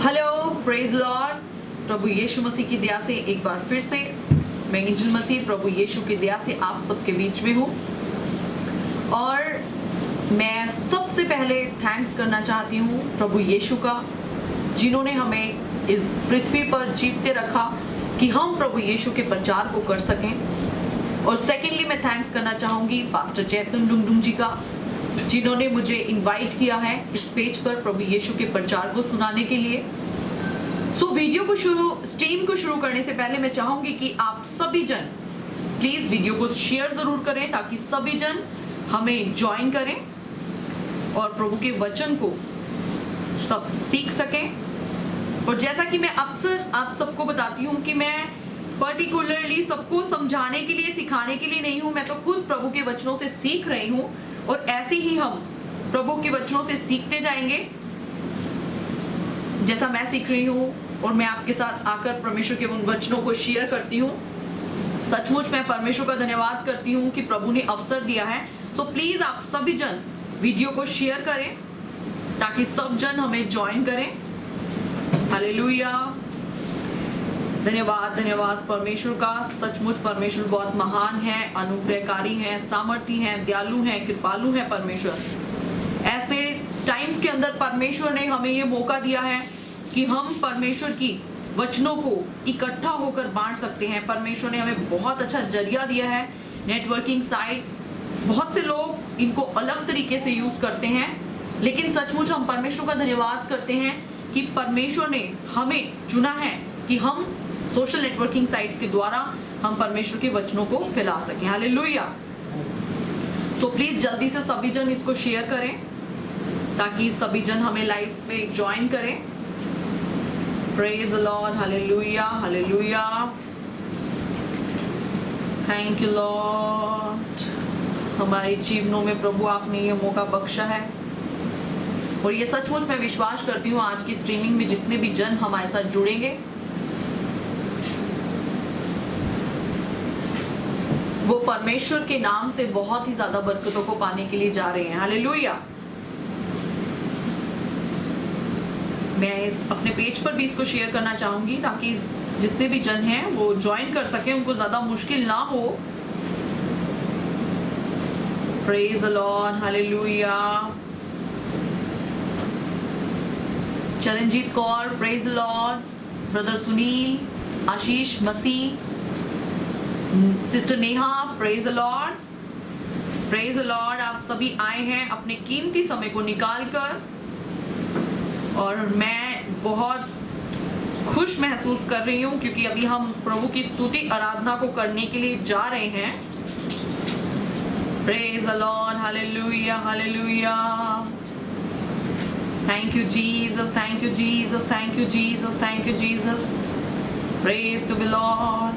Hello, praise Lord. प्रभु यीशु मसीह की दया से एक बार फिर से मैं एंजल मसीह प्रभु यीशु की दया से आप सबके बीच में हूँ। और मैं सबसे पहले थैंक्स करना चाहती हूँ प्रभु यीशु का, जिन्होंने हमें इस पृथ्वी पर जीवते रखा कि हम प्रभु यीशु के प्रचार को कर सकें। और सेकेंडली मैं थैंक्स करना चाहूँगी पास्टर चैतन डुंगडुंग जी का, जिन्होंने मुझे इनवाइट किया है इस पेज पर प्रभु यीशु के प्रचार को सुनाने के लिए। वीडियो को स्ट्रीम को शुरू करने से पहले मैं चाहूंगी कि आप सभी जन प्लीज वीडियो को शेयर जरूर करें, ताकि सभी जन हमें ज्वाइन करें और प्रभु के वचन को सब सीख सकें। और जैसा कि मैं अक्सर आप सबको बताती हूँ कि मैं पर्टिकुलरली सबको समझाने के लिए, सिखाने के लिए नहीं हूँ, मैं तो खुद प्रभु के वचनों से सीख रही हूँ। और ऐसे ही हम प्रभु के वचनों से सीखते जाएंगे, जैसा मैं सीख रही हूँ। और मैं आपके साथ आकर परमेश्वर के उन वचनों को शेयर करती हूँ। सचमुच मैं परमेश्वर का धन्यवाद करती हूँ कि प्रभु ने अवसर दिया है। प्लीज आप सभी जन वीडियो को शेयर करें, ताकि सब जन हमें ज्वाइन करें। हालेलुया, धन्यवाद धन्यवाद परमेश्वर का। सचमुच परमेश्वर बहुत महान है, अनुग्रहकारी है, सामर्थी है, दयालु है, कृपालु है। परमेश्वर ऐसे टाइम्स के अंदर परमेश्वर ने हमें ये मौका दिया है कि हम परमेश्वर की वचनों को इकट्ठा होकर बांट सकते हैं। परमेश्वर ने हमें बहुत अच्छा जरिया दिया है, नेटवर्किंग साइट। बहुत से लोग इनको अलग तरीके से यूज करते हैं, लेकिन सचमुच हम परमेश्वर का धन्यवाद करते हैं कि परमेश्वर ने हमें चुना है कि हम सोशल नेटवर्किंग साइट्स के द्वारा हम परमेश्वर के वचनों को फैला सकें। हालेलुया। प्लीज जल्दी से सभी जन इसको शेयर करें, ताकि सभी जन हमें लाइव पे ज्वाइन करें। Praise the Lord, hallelujah hallelujah, thank you Lord. हमारे जीवनों में प्रभु आपने ये मौका बख्शा है, और ये सचमुच मैं विश्वास करती हूँ आज की स्ट्रीमिंग में जितने भी जन हमारे साथ जुड़ेंगे, वो परमेश्वर के नाम से बहुत ही ज्यादा बरकतों को पाने के लिए जा रहे हैं। हालेलुया। मैं इस अपने पेज पर भी इसको शेयर करना चाहूंगी, ताकि जितने भी जन हैं वो ज्वाइन कर सके, उनको ज्यादा मुश्किल ना हो। Praise the Lord, hallelujah. Charanjit Kaur, praise the Lord. Brother Sunil, Ashish Masih, sister Neha, praise the Lord, praise the Lord. आप सभी आए हैं अपने कीमती समय को निकाल कर, और मैं बहुत खुश महसूस कर रही हूँ, क्योंकि अभी हम प्रभु की स्तुति आराधना को करने के लिए जा रहे हैं। Praise the Lord, hallelujah hallelujah, thank you Jesus, thank you Jesus, thank you Jesus, thank you Jesus. Praise to be Lord,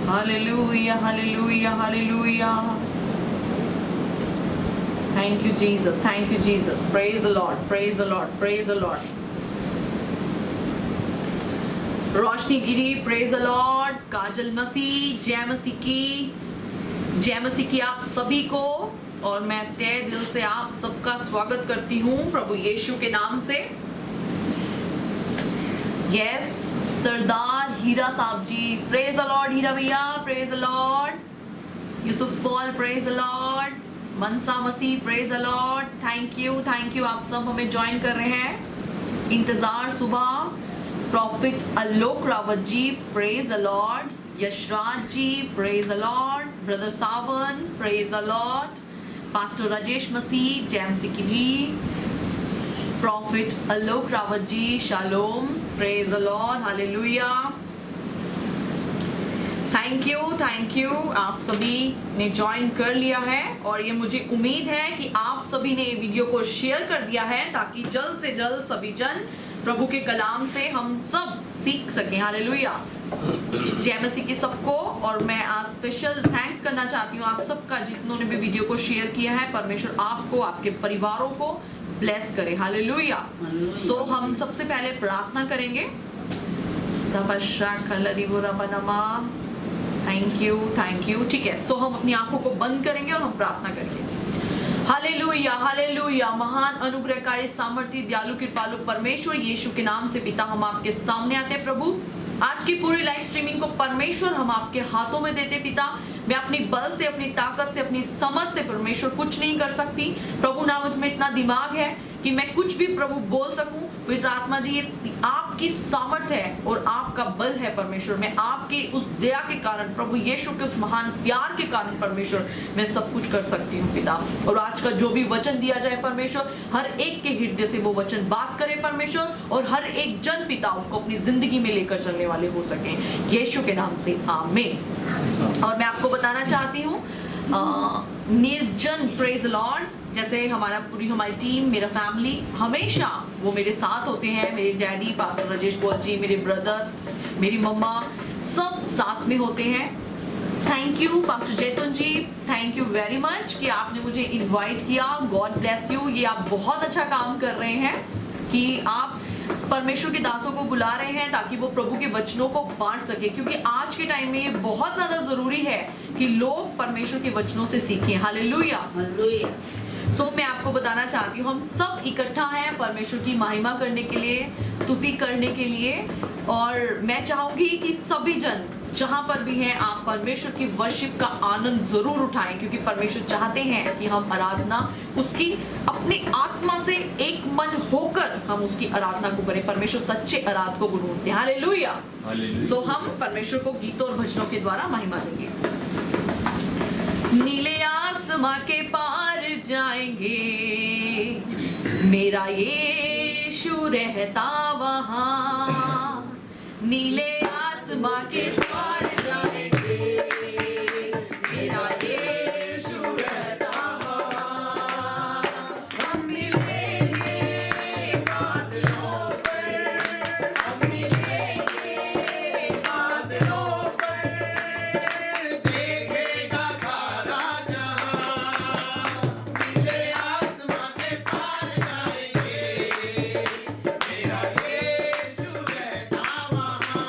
hallelujah hallelujah hallelujah, thank you Jesus, thank you Jesus. Praise the Lord, praise the Lord, praise the Lord. Roshni Giri, praise the Lord. Kajal Masih, जय मसीह की, जय मसीह की आप सभी को। और मैं तहे दिल से आप सबका स्वागत करती हूँ प्रभु यीशु के नाम से। यस, सरदार हीरा साहब ji, praise the Lord. Hira भैया, praise the Lord. Yusuf Paul, praise the Lord. Mansa Masih, praise the Lord. Thank you, आप सब हमें ज्वाइन कर रहे हैं। इंतजार सुबह, prophet Alok Rawat ji, praise the Lord. Yashraj ji, praise the Lord. Brother Sawan, praise the Lord. Pastor Rajesh Masih, जय Masih ji. Prophet Alok Rawat ji, shalom, praise the Lord, hallelujah. Thank you, आप सभी ने ज्वाइन कर लिया है, और ये मुझे उम्मीद है कि आप सभी ने वीडियो को शेयर कर दिया है, ताकि जल्द से जल्द सभी जन प्रभु के कलाम से हम सब सीख सकें। हालेलुया, जय मसीह की सबको। और मैं आज स्पेशल थैंक्स करना चाहती हूँ आप सबका, जितनों ने भी वीडियो को शेयर किया है। परमेश्वर आपको, आपके परिवारों को ब्लेस करे। हालेलुया। हम सबसे पहले प्रार्थना करेंगे। थैंक यू, ठीक है। हम अपनी आंखों को बंद करेंगे और हम प्रार्थना करेंगे। Hallelujah hallelujah. महान अनुग्रहकारी सामर्थी दयालु कृपालु परमेश्वर यीशु के नाम से पिता हम आपके सामने आते हैं प्रभु। आज की पूरी लाइव स्ट्रीमिंग को परमेश्वर हम आपके हाथों में देते पिता। मैं अपनी बल से, अपनी ताकत से, अपनी समझ से परमेश्वर कुछ नहीं कर सकती प्रभु। ना मुझ में इतना दिमाग है कि मैं कुछ भी प्रभु बोल सकूं। पवित्र आत्मा जी, ये आपकी सामर्थ है और आपका बल है परमेश्वर। मैं आपकी उस दया के कारण प्रभु यीशु के उस महान प्यार के कारण परमेश्वर मैं सब कुछ कर सकती हूँ पिता। और आज का जो भी वचन दिया जाए परमेश्वर, हर एक के हृदय से वो वचन बात करे परमेश्वर, और हर एक जन पिता उसको अपनी जिंदगी में लेकर चलने वाले हो सके यीशु के नाम से, आमीन। और मैं आपको बताना चाहती हूँ निर्जन, प्रेज द लॉर्ड, जैसे हमारी टीम, मेरा फैमिली हमेशा वो मेरे साथ होते हैं। मेरे डैडी पास्टर राजेश पॉल जी, मेरे ब्रदर, मेरी मम्मा, सब साथ में होते हैं। थैंक यू पास्टर जैतून जी, थैंक यू वेरी मच कि आपने मुझे इनवाइट किया। God bless you. ये आप बहुत अच्छा काम कर रहे हैं कि आप परमेश्वर के दासों को बुला रहे हैं ताकि वो प्रभु के वचनों को बांट सके, क्योंकि आज के टाइम में ये बहुत ज्यादा जरूरी है कि लोग परमेश्वर के वचनों से सीखें। Hallelujah hallelujah. सो मैं आपको बताना चाहती हूँ, हम सब इकट्ठा हैं परमेश्वर की महिमा करने के लिए, स्तुति करने के लिए। और मैं चाहूंगी कि सभी जन जहां पर भी हैं, आप परमेश्वर की वर्शिप का आनंद जरूर उठाएं, क्योंकि परमेश्वर चाहते हैं कि हम आराधना उसकी अपनी आत्मा से एक मन होकर हम उसकी आराधना को करें। परमेश्वर सच्चे आराधक को ढूंढते हैं। हालेलुया। सो हम परमेश्वर को गीतों और भजनों के द्वारा महिमा देंगे। नीले आसमां के पार जाएंगे, मेरा यीशु रहता वहां। नीले आसमां के पार जाएंगे, मेरा यीशु रहता वहां। हम मिलेंगे बादलों पर, हम मिलेंगे बादलों पर, देखेगा सारा जहां। नीले आसमां के पार जाएंगे, मेरा यीशु रहता वहां।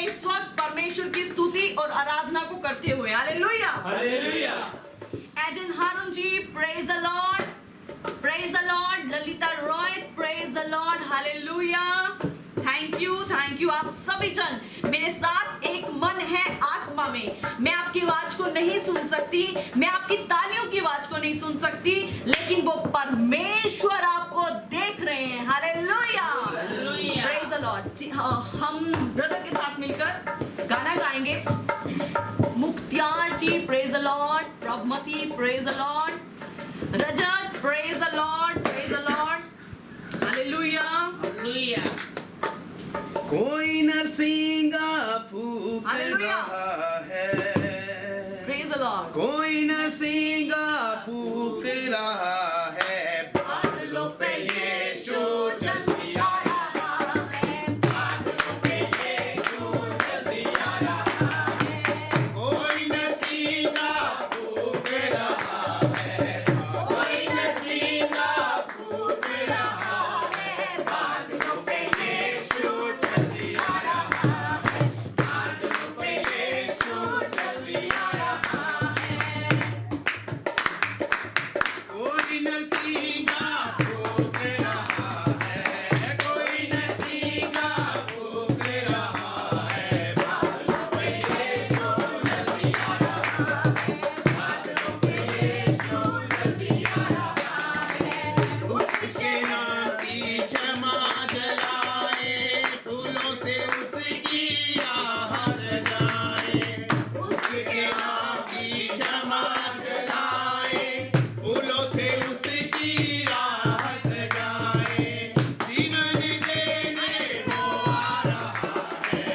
इस वक्त परमेश्वर की स्तुति और आराधना को करते हुए। Hallelujah, hallelujah. एजन Haroon ji, praise the Lord, praise the Lord. Lalita Roy, praise the Lord, hallelujah. Thank you आप सभी जन मेरे साथ एक मन है आत्मा में। मैं आपकी आवाज को नहीं सुन सकती, मैं आपकी तालियों की आवाज को नहीं सुन सकती, लेकिन वो परमेश्वर आपको देख रहे हैं। Hallelujah, praise the Lord. हम ब्रदर के साथ मिलकर गाना गाएंगे। Mukhtiyar ji, praise the Lord. प्रभु Masih, praise the Lord. Rajat, praise the Lord, praise the Lord, hallelujah, hallelujah. कोई नरसिंगा फूक हालेलुया। रहा है, प्रेज द लॉर्ड। कोई नरसिंगा फूक रहा है, बादलों पे यीशु जल्दी आ रहा है, बादलों पे यीशु जल्दी आ रहा है। कोई नरसिंगा फूक रहा है, कोई नरसिंगा फूक रहा है, बादलों पे यीशु जल्दी आ रहा है, बादलों पे यीशु जल्दी आ रहा है। कोई नरसिंगा फूक रहा है, कोई नरसिंगा फूक रहा है, बादलों पे यीशु जल्दी आ रहा है, बादलों पे यीशु जल्दी आ रहा है। उसके नाम की क्षमा जलाए, फूलों से उसकी राह सजाए, उसके नाम की क्षमा जलाए, फूलों से उसकी राह सजाए। जीवन देने वो आ रहा है,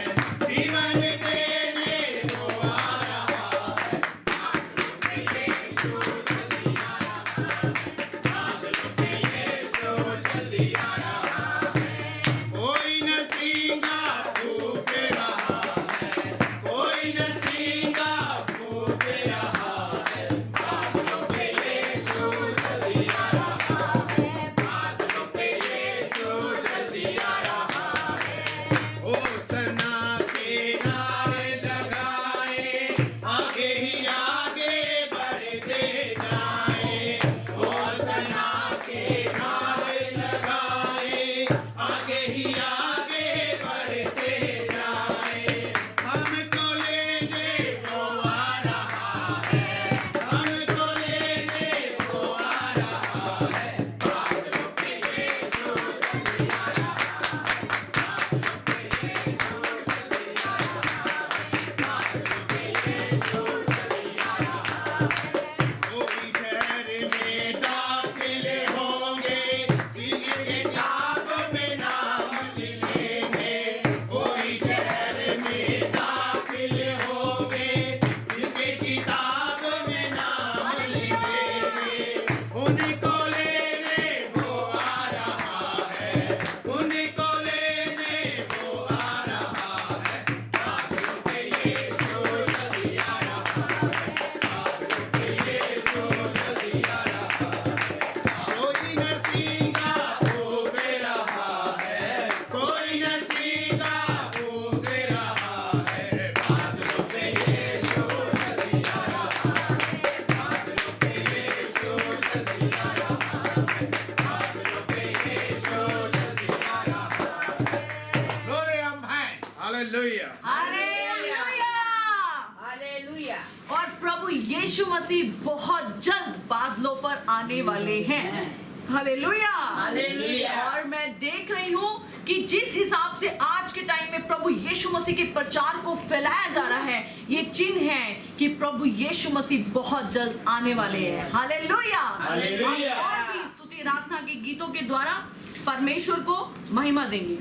जीवन देने वो आ रहा है, बादलों पे यीशु जल्दी आ रहा है, बादलों पे यीशु जल्दी आ रहा है। कोई नरसिंगा फूक रहा है, कोई नरसिंगा फूक रहा है, बादलों पे यीशु जल्दी आ रहा है, बादलों पे यीशु जल्दी आ रहा है। होसन्ना के नारे लगाए, आगे ही आगे बढ़ते जाए, होसन्ना के नारे लगाए, आगे ही आगे बढ़ते जाए। हमको लेने वो आ रहा है, हमको लेने वो आ रहा है, बादलों पे यीशु जल्दी आ रहा है, बादलों पे यीशु जल्दी आ रहा है, बादलों पे यीशु जल्दी आ रहा है। कोई शहर में दाखिल होंगे, जिनके किताब में नाम लिखेंगे, कोई शहर में दाखिल होंगे, जिनके किताब में नाम लिखेंगे। उनको लेने वो आ रहा है, उनको लेने वो आ रहा है, बादलों पे यीशु जल्दी आ रहा है, बादलों पे यीशु जल्दी आ रहा है। कोई नरसिंगा फूक रहा है, कोई नरसिंगा फूक रहा है, बादलों पे यीशु जल्दी आ रहा है, बादलों पे यीशु जल्दी आ रहा है, बादलों पे यीशु जल्दी आ रहा है। Glory am hand. Hallelujah. Hallelujah, hallelujah. और प्रभु यीशु मसीह बहुत जल्द बादलों पर आने वाले हैं। Hallelujah, hallelujah. और मैं देख रही हूँ कि जिस हिसाब से आज के टाइम में प्रभु यीशु मसीह के प्रचार को फैलाया जा रहा है, ये चिन्ह है कि प्रभु यीशु मसीह बहुत जल्द आने वाले हैं। Hallelujah, hallelujah. और भी स्तुति आराधना के गीतों के द्वारा परमेश्वर को महिमा देंगे।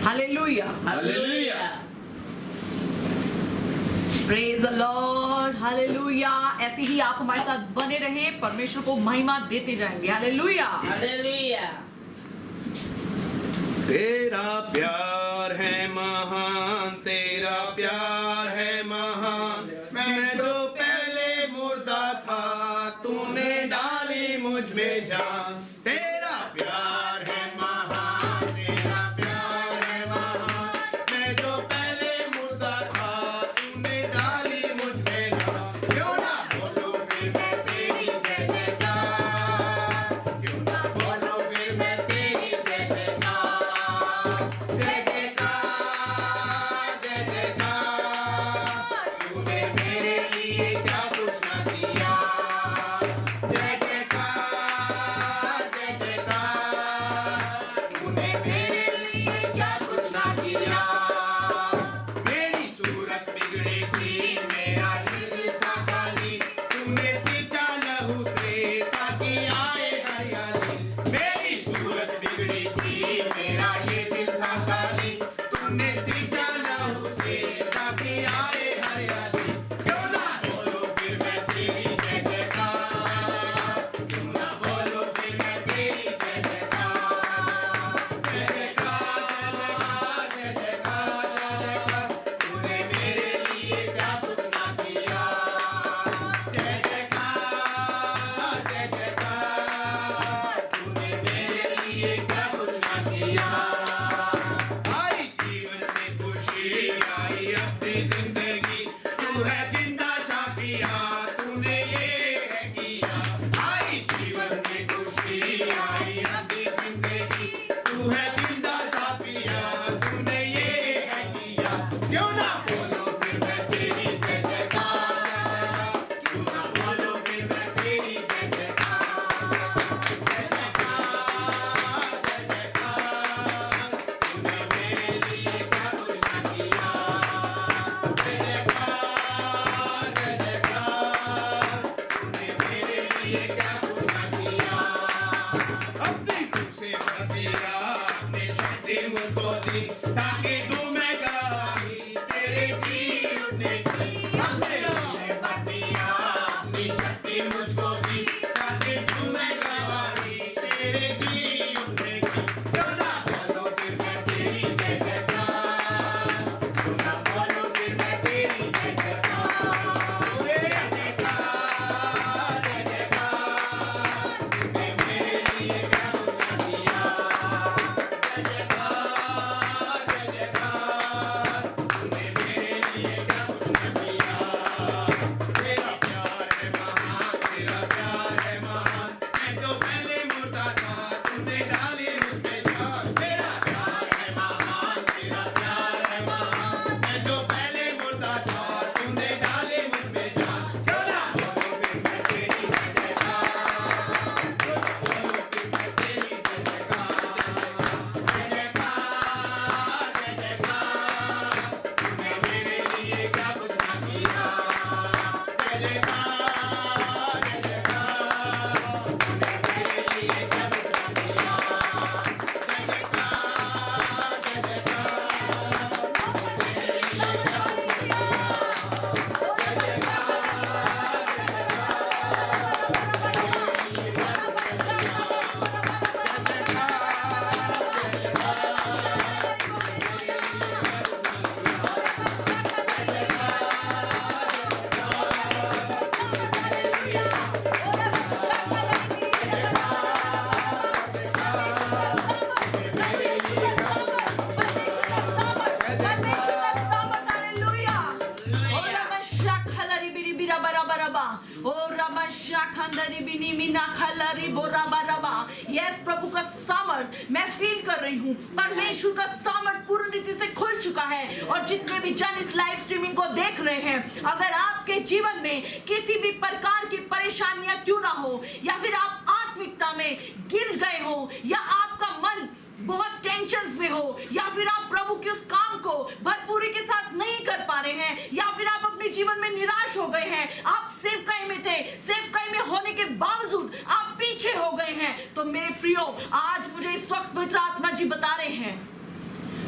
Hallelujah, hallelujah. Praise the Lord, hallelujah. ऐसे ही आप हमारे साथ बने रहें, परमेश्वर को महिमा देते जाएंगे। Hallelujah, hallelujah. तेरा प्यार है महान, तेरा प्यार है महान, मैं जो पहले मुर्दा था, तूने डाली मुझ में जान। तेरा प्यार है महान, तेरा प्यार की, ताकि दूं मैं गवाही तेरे जी उठने की। हमने बतिया अपनी शक्ति मुझको दी, ताकि दूं मैं गवाही तेरे जी उठने की। क्यों ना बोलो फिर मैं तेरी जय जयकार, क्यों ना बोलो फिर मैं तेरी जय जयकार। जय जयकार, जय जयकार, तूने मेरे लिए क्या कुछ न किया। जय जयकार, जय जयकार, तूने मेरे लिए क्या कुछ न किया। तेरा प्यार है महान, तेरा प्यार है महान, मैं तो पहले मुर्दा था, तूने डाली मुझ में जान। तेरा प्यार है महान, तेरा प्यार है महान, मैं तो पहले मुर्दा था, तूने डाली मुझ में जान। क्यों ना बोलो फिर मैं तेरी जय जयकार, क्यों ना बोलो फिर मैं तेरी जय जयकार। जय जयकार, जय जयकार, तूने मेरे लिए क्या कुछ न किया। जय जयकार, जय जयकार, तूने मेरे लिए क्या कुछ न किया। जय जयकार, जय यस, प्रभु का सामर्थ मैं फील कर रही हूँ। परमेश्वर का सामर्थ पूर्ण रीति से खुल चुका है। और जितने भी जन इस लाइव स्ट्रीमिंग को देख रहे हैं, अगर आपके जीवन में किसी भी प्रकार की परेशानियां क्यों ना हो, या फिर आप आत्मिकता में गिर गए हो, या आपका मन बहुत टेंशन में हो, या फिर आप प्रभु के उस काम को भरपूरी के साथ नहीं कर पा रहे हैं, या फिर आप अपने जीवन में निराश हो गए हैं, आप सेवकाई में थे, सेवकाई में होने के बावजूद आप पीछे हो गए हैं, तो मेरे प्रियो, आज मुझे इस वक्त पवित्र आत्मा जी बता रहे हैं,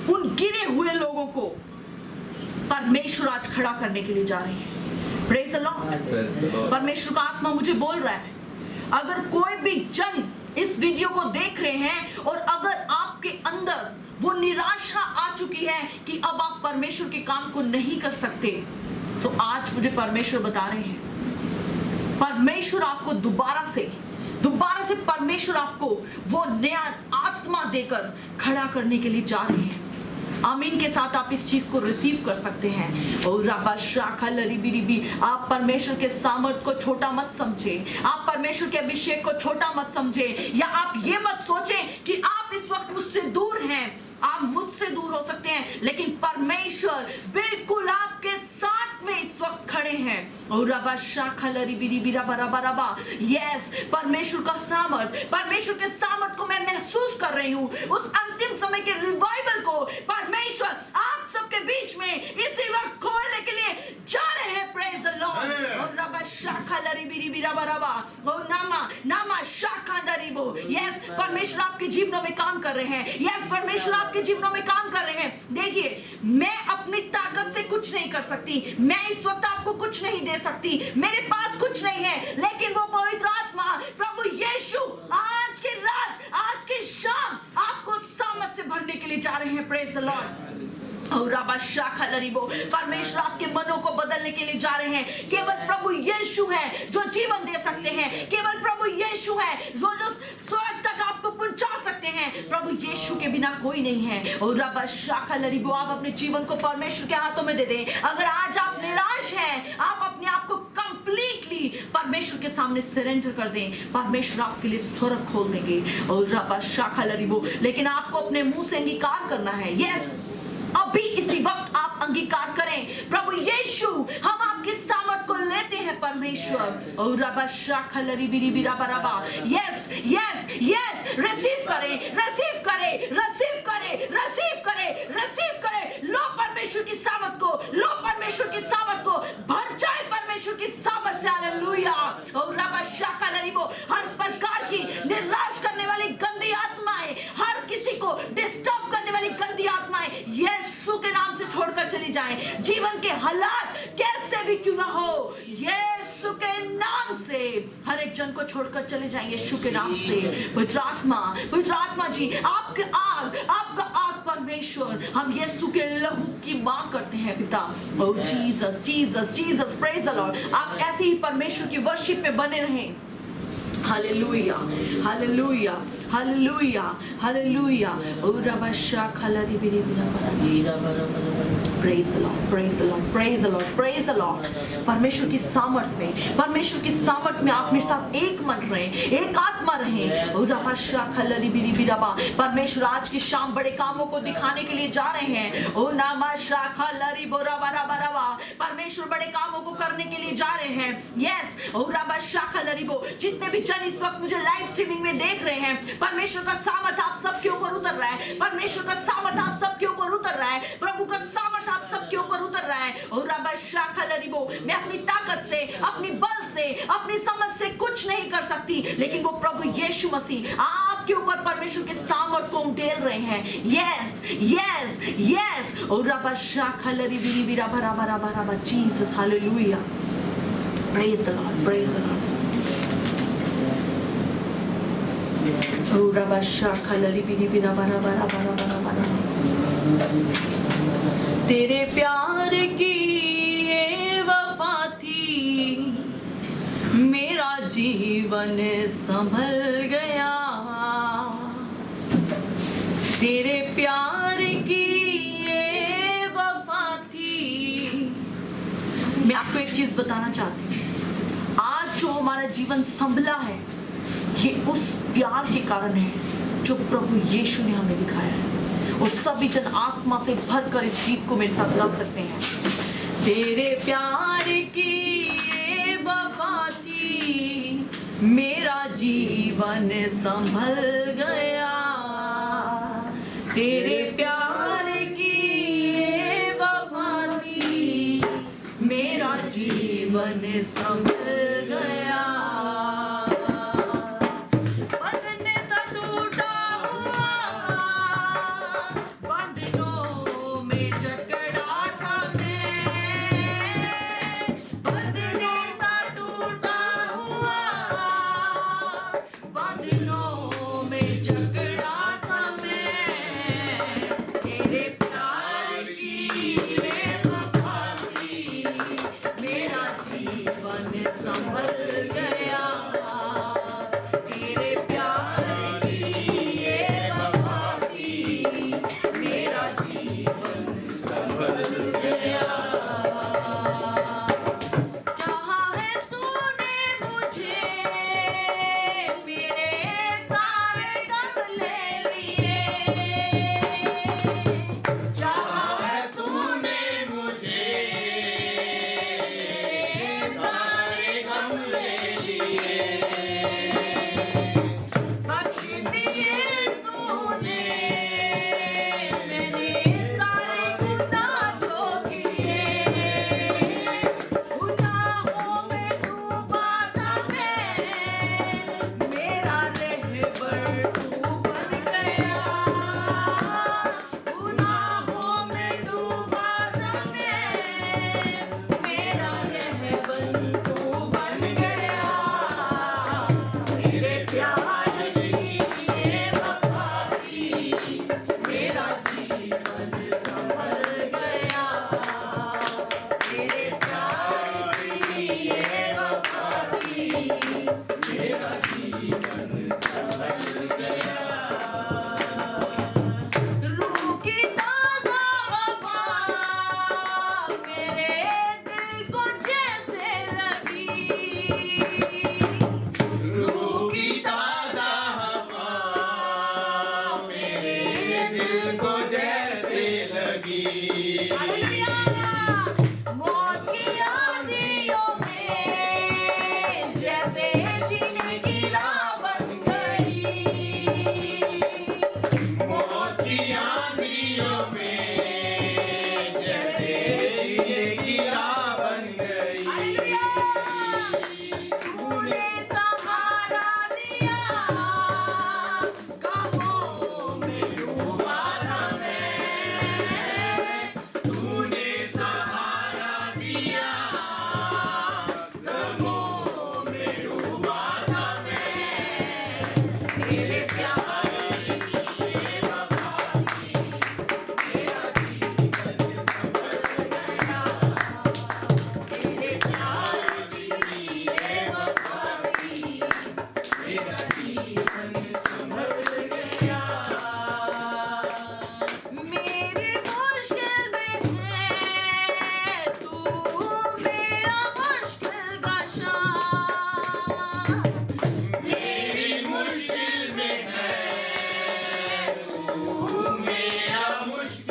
उन गिरे हुए लोगों को परमेश्वर आज खड़ा करने के लिए जा रहे हैं। Praise the Lord. परमेश्वर का आत्मा मुझे बोल रहा है, अगर कोई भी जन इस वीडियो को देख रहे हैं और अगर आपके अंदर वो निराशा आ चुकी है कि अब आप परमेश्वर के काम को नहीं कर सकते, तो आज मुझे परमेश्वर बता रहे हैं, परमेश्वर आपको दोबारा से परमेश्वर आपको वो नया आत्मा देकर खड़ा करने के लिए जा रहे हैं। आमीन के साथ आप इस चीज को रिसीव कर सकते हैं। और रबा शाखा लरीबी रिबी, आप परमेश्वर के सामर्थ को छोटा मत समझे, आप परमेश्वर के अभिषेक को छोटा मत समझे, या आप ये मत सोचें कि आप इस वक्त मुझसे दूर हैं। आप मुझसे दूर हो सकते हैं, लेकिन परमेश्वर बिल्कुल आपके साथ में इस वक्त खड़े हैं। और रबा शाखा लरीबी रिबी रबा रबा रबा, यस, परमेश्वर का सामर्थ, परमेश्वर के सामर्थ को मैं महसूस कर रही हूँ। उस अंतिम समय के रिवाइवल को परमेश्वर आप सबके बीच में इसी वक्त खोलने के लिए जा रहे हैं। Praise the Lord. और रबा शाखा लरीबी रिबी रबा रबा, और नामा शाखा दरीबो, यस, परमेश्वर आपके जीवनों में काम कर रहे हैं। यस, परमेश्वर आपके जीवनों में काम कर रहे हैं। देखिए, मैं अपनी ताकत से कुछ नहीं कर सकती, मैं इस वक्त आपको कुछ नहीं दे सकती, मेरे पास कुछ नहीं है, लेकिन वो पवित्र आत्मा प्रभु यीशु आज की रात, आज की शाम आपको सामर्थ से भरने के लिए जा रहे हैं। Praise the Lord. और रबा शाखा लरीबो, परमेश्वर आपके मनों को बदलने के लिए जा रहे हैं। केवल प्रभु यीशु है जो जीवन दे सकते हैं, केवल प्रभु यीशु है जो स्वर्ग तक आपको पहुंचा सकते हैं। प्रभु यीशु के बिना कोई नहीं है। और रबा शाखा लरीबो, आप अपने जीवन को परमेश्वर के हाथों में दे दें। अगर आज आप निराश हैं, आप अपने आप को कंप्लीटली परमेश्वर के सामने सरेंडर कर दें, परमेश्वर आपके लिए स्वर्ग खोल देंगे। और रबा शाखा लरीबो, लेकिन आपको अपने मुंह से अंगीकार करना है। यस, अभी इसी वक्त आप अंगीकार करें, प्रभु यीशु, हम आपकी सामर्थ को लेते हैं परमेश्वर। और रबा शाखा लरीबी रिबी रबा रबा, यस यस यस, रिसीव करें, रिसीव करें, रिसीव करें, रिसीव करें, रिसीव करें। लो परमेश्वर की सामर्थ को, लो परमेश्वर की सामर्थ को, भर जाए परमेश्वर की सामर्थ से। हालेलुया। और रबा शाखा लरीबो, हर प्रकार की निराश करने वाली गंदी आत्माएं, हर किसी को डिस्टर्ब करने वाली गंदी आत्माएं वचन को छोड़कर चले जाएं यीशु के नाम से। पवित्र आत्मा जी, आपका आग परमेश्वर, हम यीशु के लहू की मांग करते हैं पिता। ओ Jesus Jesus Jesus, praise the Lord. आप ऐसे ही परमेश्वर की वर्शिप में बने रहें। Hallelujah hallelujah hallelujah hallelujah. ओ रबशा खलरी बिरी बिरा बरा। Praise the Lord, praise the Lord, praise the Lord, praise the Lord। परमेश्वर की सामर्थ में आप मेरे साथ एक मन रहें, एक आत्मा रहें। ओ रबशा खलरी बिरी बिरा बा। परमेश्वर आज की शाम बड़े कामों को दिखाने के लिए जा रहे हैं। ओ नामाशा खलरी बोरा बरा बरा बा। परमेश्वर बड़े कामों को करने के लिए जा रहे हैं। यस, ओ रबशा खलरी बो। जितने भी जन इस वक्त मुझे लाइव स्ट्रीमिंग में देख रहे हैं, परमेश्वर का सामर्थ आप सबके ऊपर उतर रहा है। परमेश्वर का सामर्थ आप सबके ऊपर उतर रहा है। प्रभु का सामर्थ आप सबके ऊपर उतर रहा है। और मैं अपनी ताकत से, अपनी बल से, अपनी समझ से कुछ नहीं कर सकती, लेकिन वो प्रभु यीशु मसीह आपके ऊपर परमेश्वर के सामर्थ को उंडेल रहे हैं। Yes yes yes. और Jesus, hallelujah, praise the Lord, praise the Lord. तेरे प्यार की ये वफा थी, मेरा जीवन संभल गया। तेरे प्यार की ये वफा थी। मैं आपको एक चीज बताना चाहती हूँ, आज जो हमारा जीवन संभला है, ये उस प्यार के कारण है जो प्रभु यीशु ने हमें दिखाया है। और सभी जन आत्मा से भरकर इस गीत को मेरे साथ गा सकते हैं। तेरे प्यार की ये वफा थी, मेरा जीवन संभल गया। तेरे प्यार की ये वफा थी, मेरा जीवन संभल गया।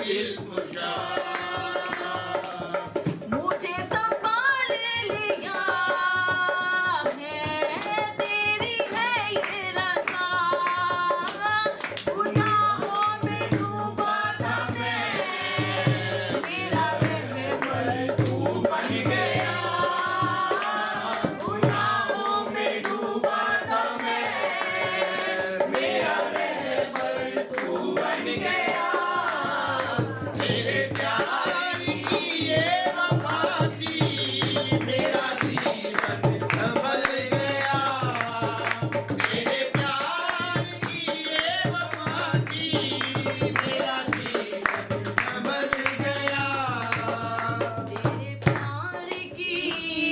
बिलकुशा मुझे संभाल लिया है, तेरी है ये रज़ा। गुनाहों में डूबा था मैं, मेरा रहबर तू बन गया। गुनाहों में डूबा था मैं, मेरा रहबर तू बन गया। तेरे प्यार की ये वफा थी, मेरा जीवन संभल गया। तेरे प्यार की ये वफा थी, मेरा जीवन संभल गया। तेरे प्यार की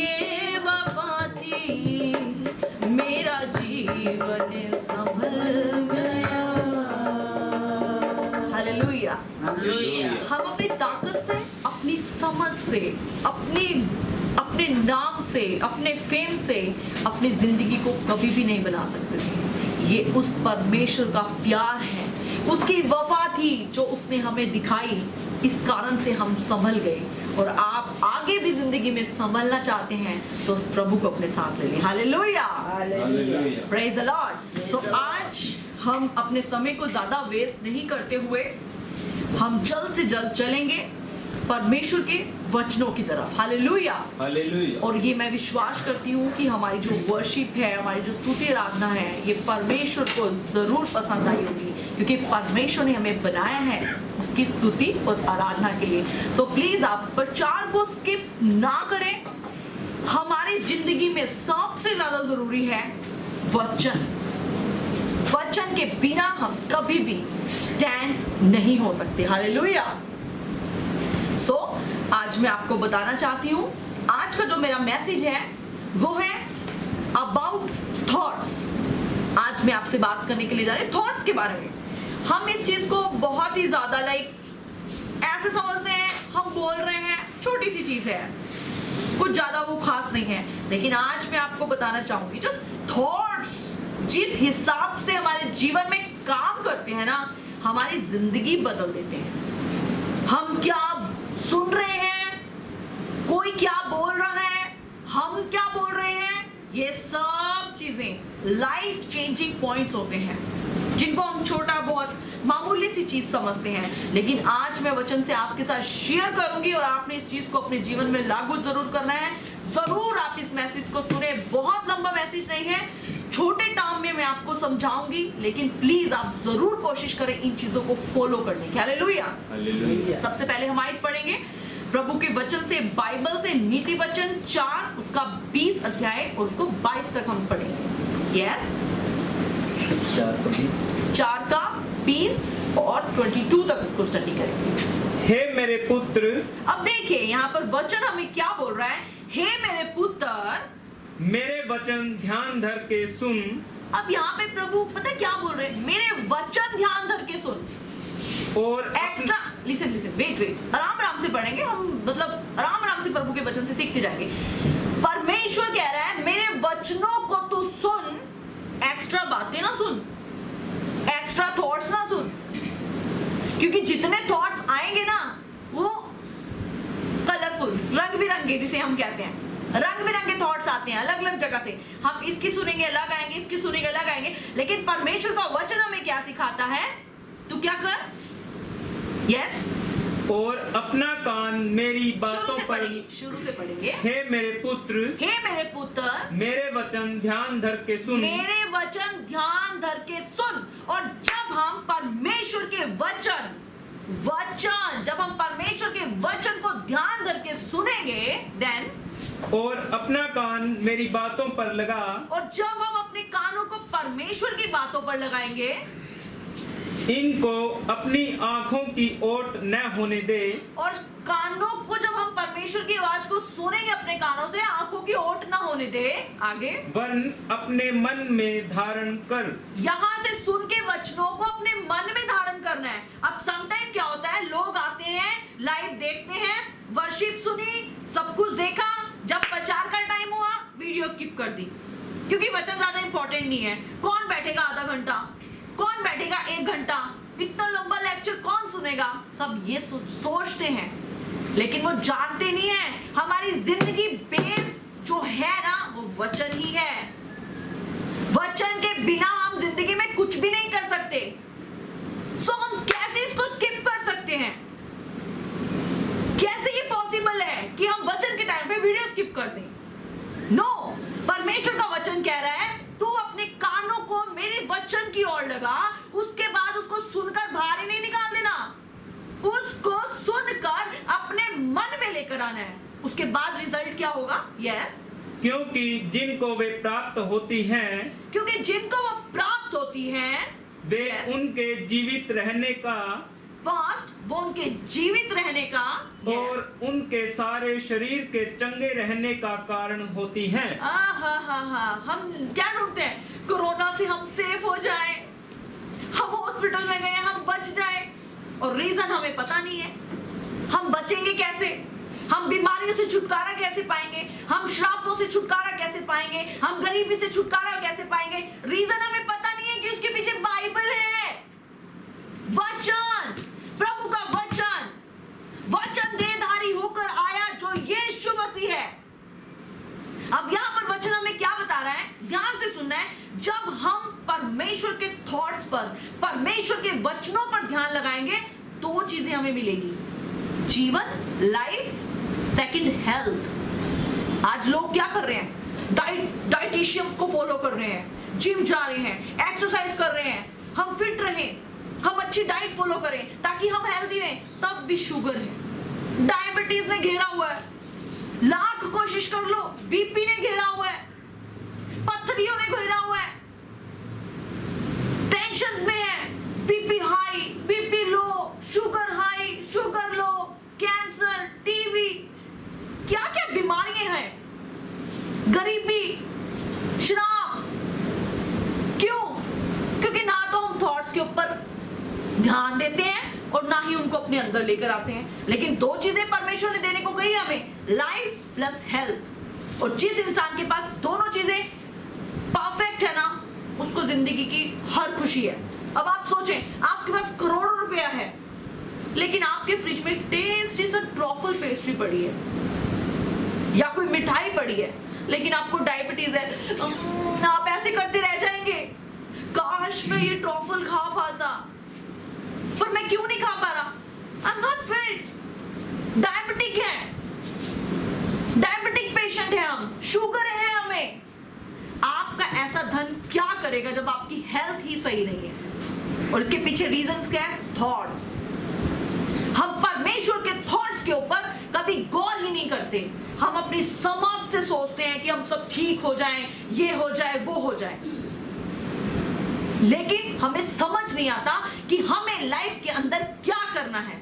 ये वफा थी, मेरा जीवन संभल गया। हालेलुया। हालेलुया। हम अपनी ताकत से, अपनी समझ से, अपने नाम से, अपने फेम से अपनी जिंदगी को कभी भी नहीं बना सकते थे। ये उस परमेश्वर का प्यार है, उसकी वफा थी जो उसने हमें दिखाई। इस कारण से हम संभल गए। और आप आगे भी जिंदगी में संभलना चाहते हैं तो उस प्रभु को अपने साथ ले लें। Hallelujah. Hallelujah. Praise the Lord. So आज हम अपने समय को ज्यादा वेस्ट नहीं करते हुए हम जल्द से जल्द चलेंगे परमेश्वर के वचनों की तरफ। हालेलुया। हालेलुया। और ये मैं विश्वास करती हूँ कि हमारी जो वर्शिप है, हमारी जो स्तुति आराधना है, ये परमेश्वर को जरूर पसंद आई होगी, क्योंकि परमेश्वर ने हमें बनाया है उसकी स्तुति और आराधना के लिए। सो प्लीज आप प्रचार को स्किप ना करें। हमारी जिंदगी में सबसे ज्यादा जरूरी है वचन। वचन के बिना हम कभी भी स्टैंड नहीं हो सकते। हालेलुया। सो आज मैं आपको बताना चाहती हूँ, आज का जो मेरा मैसेज है वो है अबाउट थॉट्स। आज मैं आपसे बात करने के लिए जा रही हूँ थॉट्स के बारे में। हम इस चीज को बहुत ही ज्यादा ऐसे समझते हैं, हम बोल रहे हैं, छोटी सी चीज है, कुछ ज्यादा वो खास नहीं है। लेकिन आज मैं आपको बताना चाहूंगी जो थॉट्स जिस हिसाब से हमारे जीवन में काम करते हैं ना, हमारी जिंदगी बदल देते हैं। हम क्या सुन रहे हैं, कोई क्या बोल रहा है, हम क्या बोल रहे हैं, ये सब चीजें लाइफ चेंजिंग पॉइंट्स होते हैं, जिनको हम छोटा बहुत मामूली सी चीज समझते हैं। लेकिन आज मैं वचन से आपके साथ शेयर करूंगी और आपने इस चीज को अपने जीवन में लागू जरूर करना है। जरूर आप इस मैसेज को सुने। बहुत लंबा मैसेज नहीं है, छोटे टर्म में मैं आपको समझाऊंगी, लेकिन प्लीज आप जरूर कोशिश करें इन चीजों को फॉलो करने की। हालेलुया। हालेलुया। सबसे पहले हम आयत पढ़ेंगे प्रभु के वचन से, बाइबल से, नीति वचन 4 उसका 20 अध्याय और उसको 22 तक हम पढ़ेंगे। यस, 4 का 20 और 22 तक उसको स्टडी करेंगे। हे मेरे पुत्र, अब देखिए यहाँ पर वचन हमें क्या बोल रहा है। हे मेरे पुत्र, मेरे वचन ध्यान धर के सुन। अब यहाँ पे प्रभु पता है क्या बोल रहे हैं, मेरे वचन ध्यान धर के सुन। और एक्स्ट्रा लिसन वेट आराम से पढ़ेंगे हम, मतलब आराम से प्रभु के वचन से सीखते जाएंगे। परमेश्वर कह रहा है मेरे वचनों को तू सुन, एक्स्ट्रा बातें ना सुन, एक्स्ट्रा थॉट्स ना सुन, क्योंकि जितने थॉट्स आएंगे ना वो कलरफुल, रंग बिरंगे, जिसे हम कहते हैं रंग बिरंगे थॉट्स आते हैं अलग अलग जगह से। हम इसकी सुनेंगे अलग आएंगे, इसकी सुनेंगे अलग आएंगे, लेकिन परमेश्वर का वचन हमें क्या सिखाता है, तू क्या कर, यस, और अपना कान मेरी बातों पर। शुरू से पढ़ेंगे। हे मेरे पुत्र, हे मेरे पुत्र, मेरे वचन ध्यान धर के सुन। मेरे वचन ध्यान धर के सुन। और जब हम परमेश्वर के वचन जब हम परमेश्वर के वचन को ध्यान धर के सुनेंगे, देन, और अपना कान मेरी बातों पर लगा। और जब हम अपने कानों को परमेश्वर की बातों पर लगाएंगे, इनको अपनी आंखों की ओट न होने दे। और कानों को जब हम परमेश्वर की आवाज को सुनेंगे अपने कानों से, आंखों की ओट ना होने दे। आगे, वरन अपने मन में धारण कर। यहाँ से सुन के वचनों को अपने मन में धारण करना है। अब समटाइम क्या होता है, लोग आते हैं, लाइव देखते हैं, वर्शिप सुनी, सब कुछ देखा, जब प्रचार का टाइम हुआ वीडियो स्किप कर दी, क्योंकि वचन ज्यादा इंपॉर्टेंट नहीं है। कौन बैठेगा आधा घंटा, कौन बैठेगा 1 घंटा इतना लंबा लेक्चर कौन सुनेगा, सब ये सोचते हैं, लेकिन वो जानते नहीं है हमारी जिंदगी बेस जो है ना वो वचन ही है। वचन के बिना हम जिंदगी में कुछ भी नहीं कर सकते। सो हम कैसे इसको स्किप कर सकते हैं? कैसे ये पॉसिबल है कि हम वचन के टाइम पे वीडियो स्किप कर दें? नो, परमेश्वर का वचन कह रहा है तू अपने कानों को मेरे वचन की ओर लगा, उसके बाद उसको सुनकर बाहर ही नहीं निकाल देना, उसको सुनकर अपने मन में लेकर आना है। उसके बाद रिजल्ट क्या होगा? यस, क्योंकि जिनको वे प्राप्त होती हैं, क्योंकि जिनको वो प्राप्त होती हैं वे उनके जीवित रहने का फर्स्ट, वो उनके जीवित रहने का और उनके सारे शरीर के चंगे रहने का कारण होती हैं। हम क्या ढूंढते हैं? कोरोना से हम सेफ हो जाएं, हम हॉस्पिटल में गए हम बच जाएं, और रीजन हमें पता नहीं है। हम बचेंगे कैसे? हम बीमारियों से छुटकारा कैसे पाएंगे? हम श्रापों से छुटकारा कैसे पाएंगे? हम गरीबी से छुटकारा कैसे पाएंगे? रीजन हमें पता नहीं है कि उसके पीछे बाइबल है, वचन, प्रभु का वचन। वचन देहधारी होकर आया जो यीशु मसीह है। अब यहां पर वचन हमें क्या बता रहा है? ध्यान से सुनना है। जब हम परमेश्वर के थॉट्स पर, परमेश्वर के वचनों पर ध्यान लगाएंगे, दो चीजें हमें मिलेगी, जीवन, लाइफ, सेकंड हेल्थ। आज लोग क्या कर रहे हैं? डाइटिशियंस को फॉलो कर रहे हैं, जिम जा रहे हैं, एक्सरसाइज कर रहे हैं, हम फिट रहें, हम अच्छी डाइट फॉलो करें ताकि हम हेल्दी रहें। तब भी शुगर है, डायबिटीज ने घेरा हुआ है, लाख कोशिश कर लो, बीपी ने घेरा हुआ है, पथरियों ने घेरा हुआ है, टेंशन्स में है, BP high, BP low, sugar high, sugar लो, कैंसर, टीबी, क्या क्या बीमारियां हैं, गरीबी, श्राप। क्यों? क्योंकि ना तो हम थॉट्स के ऊपर ध्यान देते हैं और ना ही उनको अपने अंदर लेकर आते हैं। लेकिन दो चीजें परमेश्वर ने देने को कही हमें, लाइफ प्लस हेल्थ। और जिस इंसान के पास दोनों चीजें परफेक्ट है ना, उसको जिंदगी की हर खुशी है। अब आप सोचें, आपके पास करोड़ों रुपया है, लेकिन आपके फ्रिज में टेस्टी सा ट्रफल पेस्ट्री पड़ी है या कोई मिठाई पड़ी है, लेकिन आपको डायबिटीज है, आप ऐसे करते रह जाएंगे, काश मैं ये ट्रफल खा पाता, पर मैं क्यों नहीं खा पा रहा? I am not fit. Diabetic है, डायबिटिक पेशेंट है हम, शुगर है हमें। आपका ऐसा धन क्या करेगा जब आपकी हेल्थ ही सही नहीं है? और इसके पीछे रीजंस क्या है? थॉट्स। हम परमेश्वर के थॉट्स के ऊपर कभी गौर ही नहीं करते। हम अपनी समझ से सोचते हैं कि हम सब ठीक हो जाएं, ये हो जाए, वो हो जाए, लेकिन हमें समझ नहीं आता कि हमें लाइफ के अंदर क्या करना है।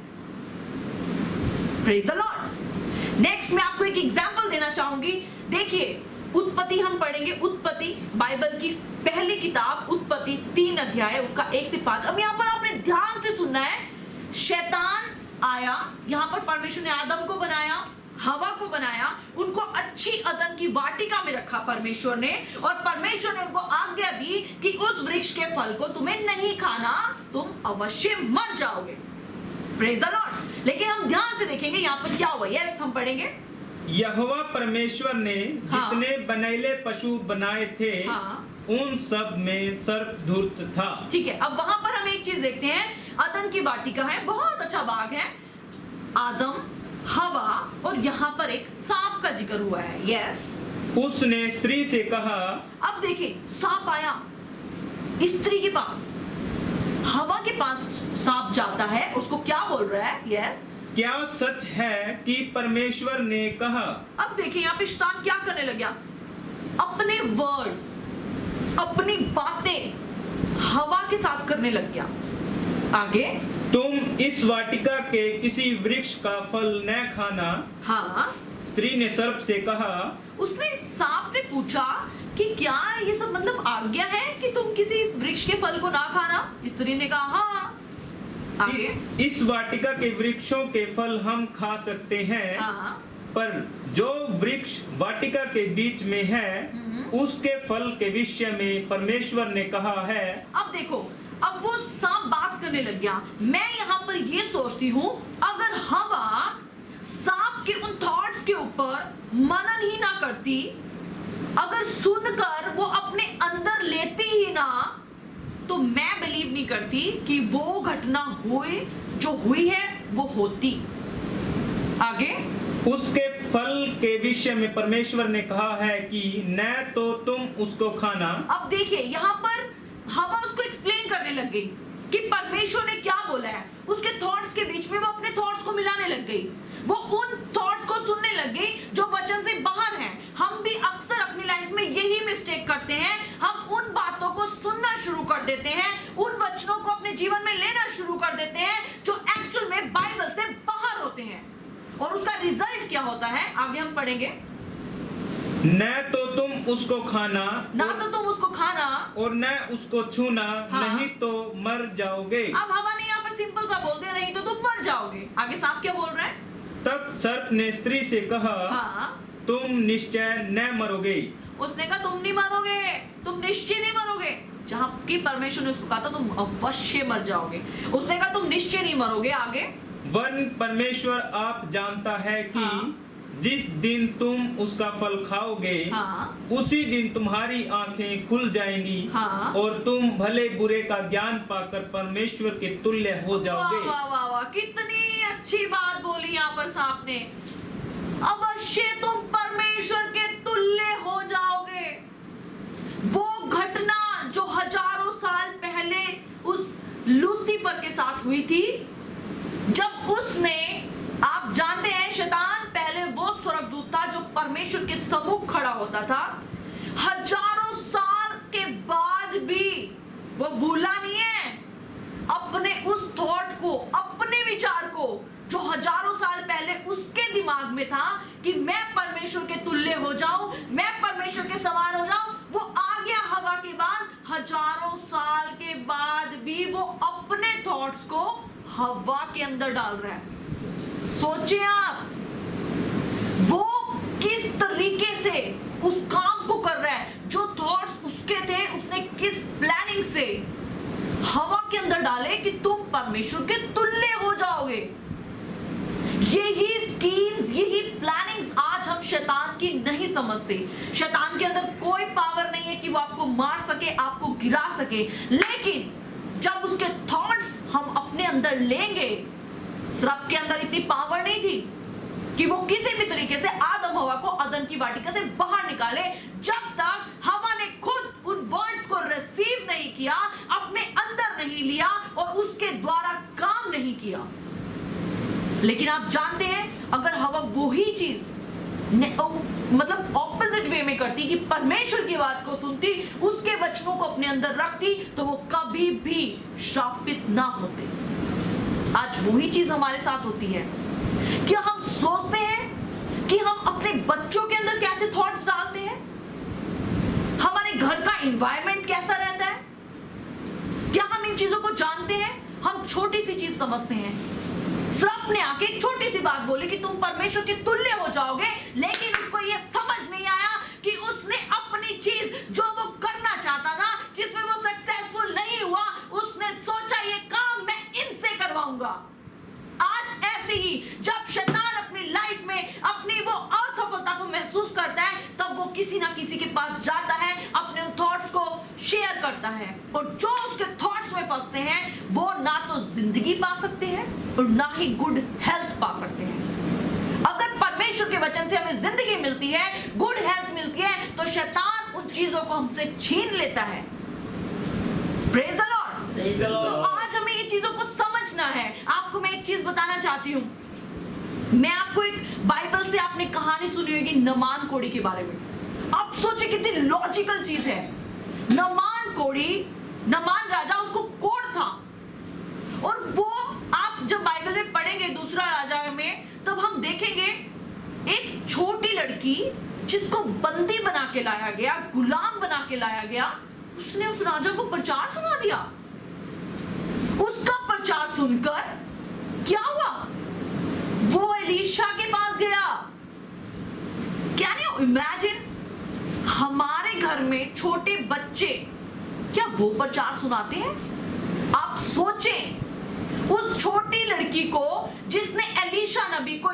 Praise the Lord. नेक्स्ट मैं आपको एक एग्जांपल देना चाहूंगी। देखिए, उत्पत्ति हम पढ़ेंगे, उत्पत्ति बाइबल की पहली किताब उत्पत्ति 3 अध्याय, उसका 1 से 5। अब यहाँ पर आपने ध्यान से सुनना है। शैतान आया, यहाँ पर परमेश्वर ने आदम को बनाया, हवा को बनाया, उनको अच्छी अदन की वाटिका में रखा परमेश्वर ने, और परमेश्वर ने उनको आज्ञा दी कि उस वृक्ष के फल को तुम्हें नहीं खाना, तुम अवश्य मर जाओगे। Praise the Lord. लेकिन हम ध्यान से देखेंगे यहाँ पर क्या हुआ। यस, हम पढ़ेंगे। यहोवा परमेश्वर ने जितने बनैले पशु बनाए थे, उन सब में सर्प धूर्त था। ठीक है, अब वहां पर हम एक चीज देखते हैं। अदन की वाटिका है, बहुत अच्छा बाग है, आदम, हवा, और यहाँ पर एक सांप का जिक्र हुआ है। यस, उसने स्त्री से कहा। अब देखिए, सांप आया स्त्री के पास, हवा के पास सांप जाता है, उसको क्या बोल रहा है? यस, क्या सच है कि परमेश्वर ने कहा? अब देखिए यहाँ पे शैतान क्या करने लग गया? अपने वर्ड्स, अपनी बातें हवा के साथ करने लग गया। आगे, तुम इस वाटिका के किसी वृक्ष का फल न खाना। हाँ, स्त्री ने सर्प से कहा। उसने, सांप ने पूछा कि क्या ये सब मतलब आज्ञा है कि तुम किसी वृक्ष के फल को ना खाना? स्त्री ने कहा हाँ। आगे, इस वाटिका के वृक्षों के फल हम खा सकते हैं, हाँ, पर जो वृक्ष वाटिका के बीच में है, उसके फल के विषय में परमेश्वर ने कहा है। अब देखो, अब वो सांप बात करने लग गया। मैं यहाँ पर ये सोचती हूँ, अगर हवा सांप के उन थॉट्स के ऊपर मनन ही ना करती, अगर सुनकर वो अपने अंदर लेती ही ना, तो मैं बिलीव नहीं करती कि वो घटना हुई जो हुई है वो होती। आगे, उसके फल के विषय में परमेश्वर ने कहा है कि न तो तुम उसको खाना। अब देखिए यहाँ पर हवा उसको एक्सप्लेन करने लग गई कि परमेश्वर ने क्या बोला है। उसके थॉट्स के बीच में वो अपने थॉट्स को मिलाने लग गई, वो उन थॉट्स को सुनने लग गई जो वचन से बाहर हैं। हम भी अक्सर अपनी लाइफ में यही मिस्टेक करते हैं, हम उन बातों को सुनना शुरू कर देते हैं, उन वचनों को अपने जीवन में लेना शुरू कर देते हैं जो एक्चुअल में बाइबल से बाहर होते हैं, और उसका रिजल्ट क्या होता है आगे हम पढ़ेंगे। न तो तुम उसको खाना, ना तो तुम उसको खाना और न उसको छूना, हाँ। नहीं तो मर जाओगे। अब हवा ने यहाँ पर सिंपल सा बोल दिया, नहीं तो तुम मर जाओगे। आगे सांप क्या बोल रहा है? तब सर्प ने स्त्री से कहा, हाँ, तुम निश्चय न मरोगे। उसने कहा तुम नहीं मरोगे, तुम निश्चय नहीं मरोगे। जहां की परमेश्वर ने उसको कहा था तुम अवश्य मर जाओगे, उसने कहा तुम निश्चय नहीं मरोगे। आगे, वन परमेश्वर आप जानता है कि हाँ। जिस दिन तुम उसका फल खाओगे, हाँ, उसी दिन तुम्हारी आंखें खुल जाएंगी, हाँ। और तुम भले बुरे का ज्ञान पाकर परमेश्वर के तुल्य हो वाह जाओगे। वाह वाह वाह, कितनी अच्छी बात बोली यहाँ पर सांप ने। अवश्य तुम परमेश्वर के तुल्य हो जाओगे। वो घटना जो हजारों साल पहले उस लूसीफर के साथ हुई थी, जब उसने, आप जानते हैं शैतान पहले वो स्वर्गदूत था जो परमेश्वर के सम्मुख खड़ा होता था, हजारों साल के बाद भी वो भूला नहीं है अपने उस थॉट को, अपने विचार को जो हजारों साल पहले उसके दिमाग में था कि मैं परमेश्वर के तुल्य हो जाऊं, मैं परमेश्वर के समान हो जाऊं। वो आ गया हवा के बाद, हजारों साल के बाद भी वो अपने थॉट्स को हवा के अंदर डाल रहा है। सोचिए आप, वो किस तरीके से उस काम को कर रहा है, जो थॉट्स उसके थे उसने किस प्लानिंग से हवा के अंदर डाले कि तुम परमेश्वर के तुल्य हो जाओगे। यही स्कीम्स, यही प्लानिंग्स आज हम शैतान की नहीं समझते। शैतान के अंदर कोई पावर नहीं है कि वो आपको मार सके, आपको गिरा सके, लेकिन जब उसके थॉट्स हम अपने अंदर लेंगे, सर्प के अंदर इतनी पावर नहीं थी कि वो किसी भी तरीके से आदम हवा को अदन की वाटिका से बाहर निकाले, जब तक हवा ने खुद उन वर्ड्स को रिसीव नहीं किया, अपने अंदर नहीं लिया और उसके द्वारा काम नहीं किया। लेकिन आप जानते हैं, अगर हवा वही चीज मतलब ऑपोजिट वे में करती कि परमेश्वर की बात को सुनती, उसके वचनों को अपने अंदर रखती, तो वो कभी भी श्रापित ना होते। आज वही चीज हमारे साथ होती है। क्या हम सोचते हैं कि हम अपने बच्चों के अंदर कैसे थॉट्स डालते हैं? हमारे घर का एनवायरनमेंट कैसा रहता है? क्या हम इन चीजों को जानते हैं? हम छोटी सी चीज समझते हैं। सर्प ने आके एक छोटी सी बात बोली कि तुम परमेश्वर के तुल्य हो जाओगे, लेकिन उसको यह समझ नहीं आया कि उसने अपनी चीज जो वो करना चाहता था, जिसमें वो सक्सेसफुल नहीं हुआ, उसने सोचा ये काम मैं इनसे करवाऊंगा। आज ऐसे ही जब शैतान अपनी लाइफ में अपनी वो असफलता को महसूस करता है, तब वो किसी ना किसी के पास जाता है, अपने थॉट्स को शेयर करता है, और जो उसके थॉट्स में फंसते हैं वो ना तो जिंदगी पा सकते हैं और ना ही गुड हेल्थ पा सकते हैं। अगर परमेश्वर के वचन से हमें जिंदगी मिलती है, गुड हेल्थ मिलती है, तो शैतान उन चीजों को हमसे छीन लेता है। Praise the Lord. तो आज हमें ये चीजों को समझना है। आपको मैं एक चीज बताना चाहती हूँ। मैं आपको एक बाइबल से आपने कहानी सुनी होगी नमान कोड़ी के बारे में। आप सोचे कितनी लॉजिकल चीज है। नमान कोड़ी, नमान राजा, उसको कोढ़ था, और वो आप जब बाइबल में पढ़ेंगे दूसरा राजा में, तब हम देखेंगे एक छोटी लड़की जिसको बंदी बना के लाया गया, गुलाम बना के लाया गया, उसने उस राजा को प्रचार सुना दिया। उसका प्रचार सुनकर क्या हुआ? वो एलीशा के पास गया। Can you imagine? हमारे घर में छोटे बच्चे, क्या वो प्रचार सुनाते हैं? आप सोचें, उस छोटी लड़की को जिसने एलीशा नबी को,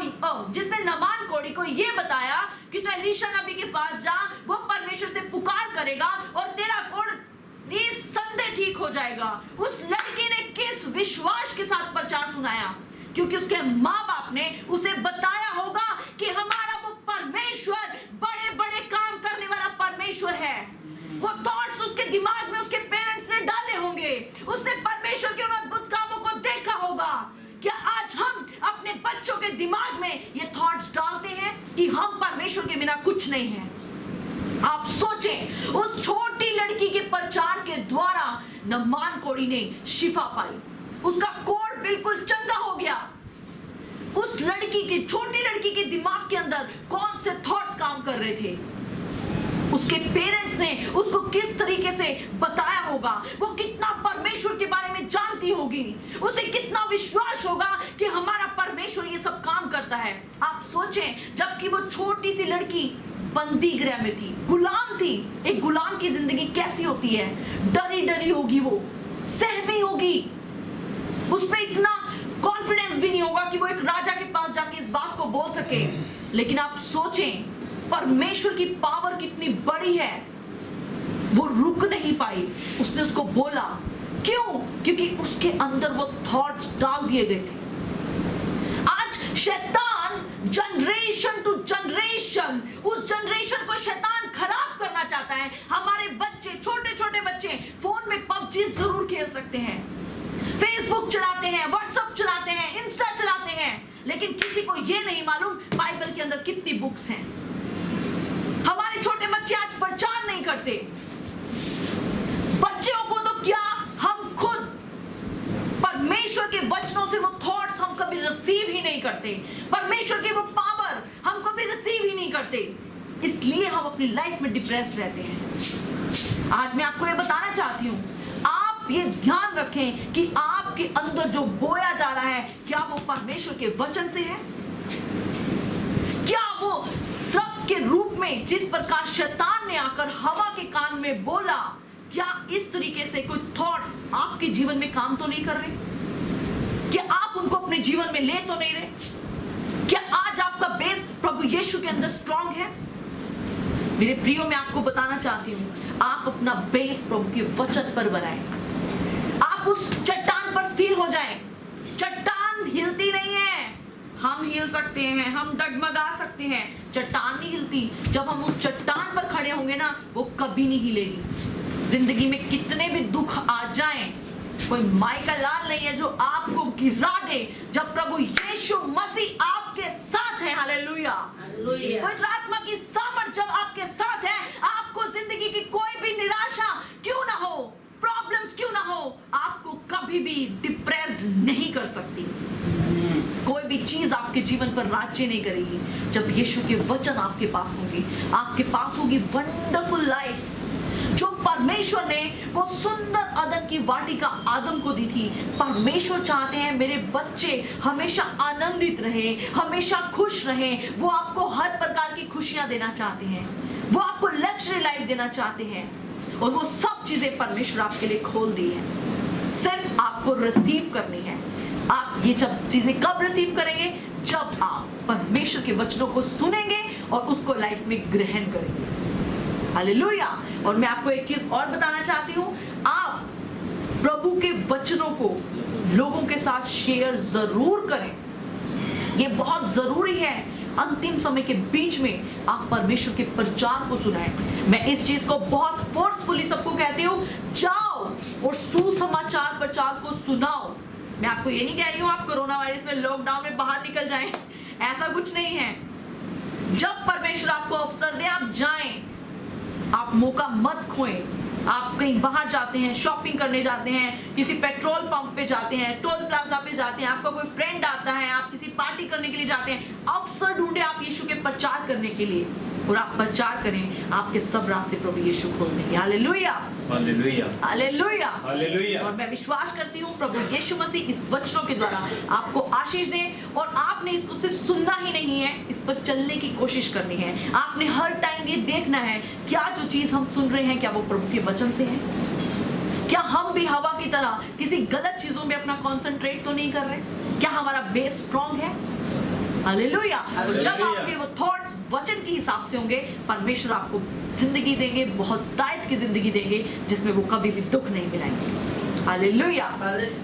जिसने नमान कोढ़ी को ये बताया कि तो एलीशा नबी के पास जा, वो परमेश्वर से पुकार करेगा और तेरा कोढ़ निसंदेह ठीक हो जाएगा। उस लड़की ने किस विश्वास के साथ प्रचार सुनाया? क्योंकि उसके माँ बाप ने उसे बताया होगा कि हमारा वो परमेश्वर बड़े बड़े काम करने वाला परमेश्वर है। वो थॉट्स उसके दिमाग में उसके पेरेंट्स ने डाले होंगे, उसने परमेश्वर के उन अद्भुत कामों को देखा होगा। क्या आज हम अपने बच्चों के दिमाग में ये थॉट्स डालते हैं कि हम परमेश्वर के बिना कुछ नहीं है? आप सोचें, उस छोटी लड़की के प्रचार के द्वारा नमान कोढ़ी ने शिफा पाई, उसका कोढ़ बिल्कुल चंगा हो गया। उस लड़की की, छोटी लड़की के दिमाग के अंदर कौन से थॉट्स काम कर रहे थे? उसके पेरेंट्स ने उसको किस तरीके से बताया होगा, वो कितना परमेश्वर के बारे में जानती होगी, उसे कितना विश्वास होगा कि हमारा परमेश्वर ये सब काम करता है। आप सोचें, जबकि वो छोटी सी लड़की बंदी गृह में थी, गुलाम थी। एक गुलाम की जिंदगी कैसी होती है? डरी डरी होगी, वो सहमी होगी, उस पर इतना कॉन्फिडेंस भी नहीं होगा कि वो एक राजा के पास जाके इस बात को बोल सके। लेकिन आप सोचें, परमेश्वर की पावर कितनी बड़ी है। वो रुक नहीं पाई, उसने उसको बोला। क्यों? क्योंकि उसके अंदर वो थॉट्स डाल दिए गए थे। आज शैतान जनरेशन टू जनरेशन, उस जनरेशन को शैतान खराब करना चाहता है। हमारे बच्चे, छोटे छोटे बच्चे फोन में पबजी जरूर खेल सकते हैं, फेसबुक चलाते हैं, व्हाट्सएप चलाते हैं, इंस्टा चलाते हैं, लेकिन किसी को ये नहीं मालूम बाइबल के अंदर कितनी बुक्स हैं। हमारे छोटे बच्चे आज प्रचार नहीं करते। बच्चों को तो क्या, हम खुद परमेश्वर के वचनों से वो थॉट्स हम कभी रिसीव ही नहीं करते, परमेश्वर की वो पावर हम कभी रिसीव ही नहीं करते। इसलिए हम अपनी लाइफ में डिप्रेस्ड रहते हैं। आज मैं आपको ये बताना चाहती हूँ, आप ये ध्यान रखें कि आपके अंदर जो बोया जा रहा है, क्या वो परमेश्वर के वचन से है? क्या वो श्राप के रूप में जिस प्रकार शैतान ने आकर हवा के कान में बोला, क्या इस तरीके से कोई थॉट्स आपके जीवन में काम तो नहीं कर रहे? क्या आप उनको अपने जीवन में ले तो नहीं रहे? क्या आज आपका बेस प्रभु यीशु के अंदर स्ट्रांग है? मेरे प्रियो, मैं आपको बताना चाहती हूँ, आप अपना बेस प्रभु के वचन पर बनाएं। आप उस चट्टान पर स्थिर हो जाएं। चट्टान हिलती नहीं है, हम हिल सकते हैं, हम डगमगा सकते हैं, चट्टान नहीं हिलती। जब हम उस चट्टान पर खड़े होंगे ना, वो कभी नहीं हिलेगी। जिंदगी में कितने भी दुख आ जाएं, कोई माई का लाल नहीं है जो आपको गिरा दे, जब प्रभु यीशु मसीह आपके साथ है। हालेलुया। पवित्र आत्मा की सामर्थ जब आपके साथ है, आपको जिंदगी की कोई भी निराशा क्यों ना हो, प्रॉब्लम्स क्यों ना हो, आपको कभी भी डिप्रेस्ड नहीं कर सकती। कोई भी चीज आपके जीवन पर राज्य नहीं करेगी। जब यीशु के वचन आपके पास होंगे, आपके पास होगी वंडरफुल लाइफ जो परमेश्वर ने वो सुंदर अदन की वाटिका आदम को दी थी। परमेश्वर चाहते हैं मेरे बच्चे हमेशा आनंदित रहे, हमेशा खुश रहे। वो आपको हर प्रकार की खुशियां देना चाहते हैं, वो आपको लग्जरी लाइफ देना चाहते हैं, और वो सब चीजें परमेश्वर आपके लिए खोल दी है। सिर्फ आपको रिसीव करनी है। आप ये सब चीजें कब रिसीव करेंगे? जब आप परमेश्वर के वचनों को सुनेंगे और उसको लाइफ में ग्रहण करेंगे। हालेलुया। और मैं आपको एक चीज और बताना चाहती हूँ, आप प्रभु के वचनों को लोगों के साथ शेयर जरूर करें। ये बहुत जरूरी है। अंतिम समय के बीच में आप परमेश्वर के प्रचार को सुनाएं। मैं इस चीज को बहुत फोर्सफुली सबको कहती हूँ, जाओ और सुसमाचार प्रचार को सुनाओ। मैं आपको ये नहीं कह रही हूँ आप कोरोना वायरस में, लॉकडाउन में बाहर निकल जाएं, ऐसा कुछ नहीं है। जब परमेश्वर आपको अवसर दे, आप जाएं, आप मौका मत खोएं। आप कहीं बाहर जाते हैं, शॉपिंग करने जाते हैं, किसी पेट्रोल पंप पे जाते हैं, टोल प्लाजा पे जाते हैं, आपका कोई फ्रेंड आता है, आप किसी पार्टी करने के लिए जाते हैं, अवसर ढूंढे आप यीशु के प्रचार करने के लिए, और आप प्रचार करें। आपके सब रास्ते प्रभु यीशु खोल देंगे। Hallelujah, hallelujah, hallelujah, hallelujah. और मैं विश्वास करती हूँ प्रभु यीशु मसीह इस वचनों के द्वारा आपको आशीष दे, और आपने इसको सिर्फ सुनना ही नहीं है, इस पर चलने की कोशिश करनी है। आपने हर टाइम ये देखना है क्या जो चीज हम सुन रहे हैं क्या वो प्रभु के वचन से है। क्या हम भी हवा की तरह किसी गलत चीजों में अपना कंसंट्रेट तो नहीं कर रहे? क्या हमारा बेस स्ट्रांग है? हालेलुया। और जब आपके वो थॉट्स वचन के हिसाब से होंगे, परमेश्वर आपको जिंदगी देंगे, बहुत दायित्व की जिंदगी देंगे, जिसमें वो कभी भी दुख नहीं मिलाएंगे। हालेलुया।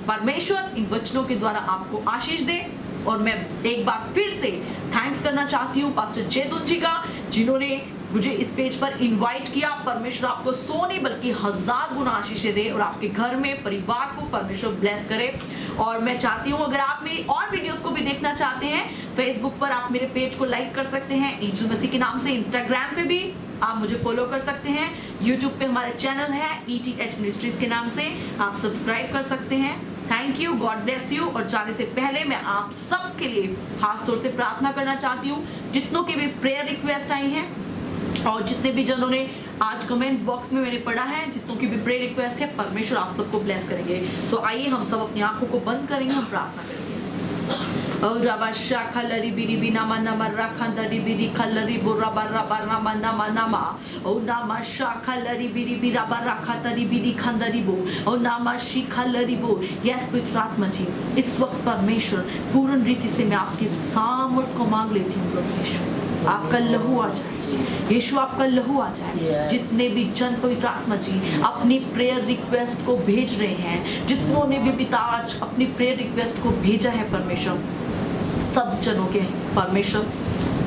परमेश्वर इन वचनों के द्वारा आपको आशीष दे। और मैं एक बार फिर से थैंक्स करना चाहती हूँ पास्टर जैतून जी का, जिन्होंने मुझे इस पेज पर इनवाइट किया। परमेश्वर आपको 100 नहीं बल्कि 1000 गुना आशीषें दे और आपके घर में परिवार को परमेश्वर ब्लेस करे। और मैं चाहती हूँ अगर आप मेरी और वीडियोस को भी देखना चाहते हैं, फेसबुक पर आप मेरे पेज को लाइक कर सकते हैं एंजल मसीह के नाम से, इंस्टाग्राम पे भी आप मुझे फॉलो कर सकते हैं, यूट्यूब पे हमारा चैनल है ETH मिनिस्ट्रीज के नाम से, आप सब्सक्राइब कर सकते हैं। Thank you, God bless you. और जाने से पहले मैं आप सब के लिए खास तौर से प्रार्थना करना चाहती हूँ, जितनों की भी प्रेयर रिक्वेस्ट आई हैं और जितने भी जनों ने आज कमेंट बॉक्स में मैंने पढ़ा है, जितनों की भी प्रेयर रिक्वेस्ट है, परमेश्वर आप सबको ब्लेस करेंगे। सो आइए हम सब अपनी आंखों को बंद करेंगे, हम प्रार्थना करेंगे। ओ रबा शाखा लरी बिरी बिना मना मर्रा खंदरी बिरी खलरी बुरा बर्रा बर्रा मना मना मा ओ नामा शाखा लरी बिरी बिरा बर्रा खतरी बिरी खंदरी बो ओ नामा शिखा लरी बो। यस पवित्र आत्मा जी, इस वक्त परमेश्वर पूर्ण रीति से मैं आपकी सामर्थ को मांग लेती हूँ प्रभु यीशु, आपका लहू आ जाए यीशु, आपका लहू आ जाए। जितने भी जन पवित्र आत्मा जी अपनी प्रेयर रिक्वेस्ट को भेज रहे हैं, जितनों ने भी पिता आज अपनी प्रेयर रिक्वेस्ट को भेजा है परमेश्वर, सब जनों के परमेश्वर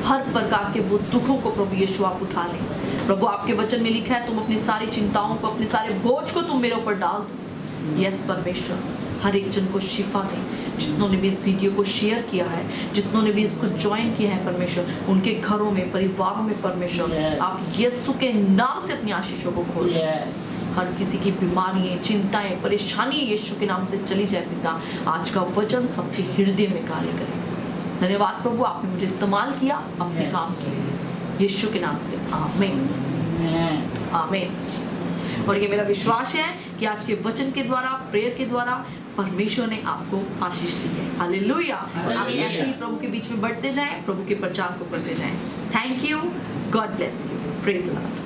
हर प्रकार के वो दुखों को प्रभु यीशु आप उठा लें। प्रभु आपके वचन में लिखा है, तुम अपनी सारी चिंताओं को, अपने सारे बोझ को तुम मेरे ऊपर डाल दो। यस परमेश्वर, हर एक जन को शिफा दें। जितनों ने भी इस वीडियो को शेयर किया है, जितनों ने भी इसको ज्वाइन किया है परमेश्वर, उनके घरों में, परिवारों में परमेश्वर आप यीशु के नाम से अपनी आशीषों को खोल दें। हर किसी की बीमारियां, चिंताएं, परेशानी यीशु के नाम से चली जाए पिता। आज का वचन सबके हृदय में कार्य करे। धन्यवाद प्रभु, आपने मुझे इस्तेमाल किया अपने काम के लिए, यीशु के नाम से आमीन आमीन। और ये मेरा विश्वास है कि आज के वचन के द्वारा, प्रेयर के द्वारा परमेश्वर ने आपको आशीष दी है। हालेलुया। आप ऐसे ही प्रभु के बीच में बढ़ते जाएं, प्रभु के प्रचार को करते जाएं। Thank you, God bless you, praise the Lord.